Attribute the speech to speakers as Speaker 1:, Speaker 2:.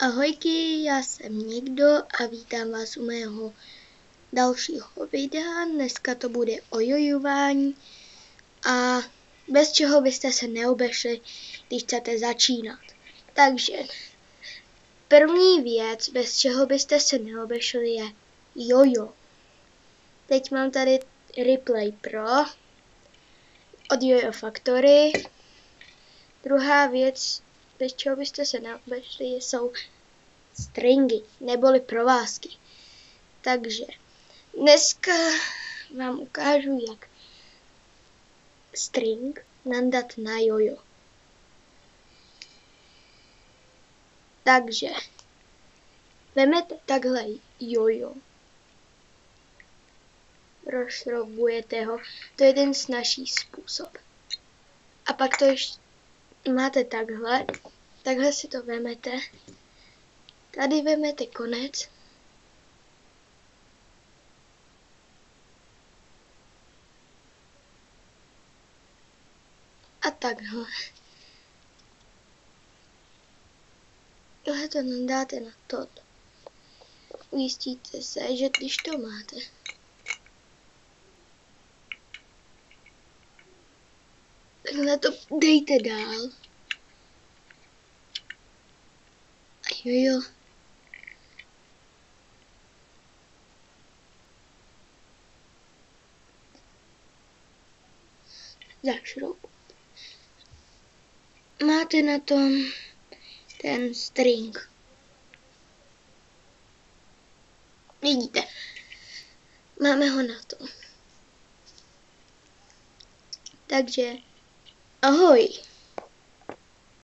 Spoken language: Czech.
Speaker 1: Ahojky, já jsem Nikdo a vítám vás u mého dalšího videa. Dneska to bude o jojování a bez čeho byste se neobešli, když chcete začínat. Takže první věc, bez čeho byste se neobešli, je jojo. Teď mám tady Replay Pro od Jojo Factory. Druhá věc, bez čeho byste se neobešli, jsou stringy, neboli provázky. Takže dneska vám ukážu, jak string nandat na jojo. Takže vemete takhle jojo, rozšroubujete ho, to je jeden snazší způsob. A pak to ještě máte takhle si to vemete, tady vemete konec a takhle. Tohle to nandáte na to. Ujistíte se, že když to máte, takhle to dejte dál. A jojo. Zašroubujte. Máte na tom ten string. Vidíte, máme ho na to. Takže ahoj.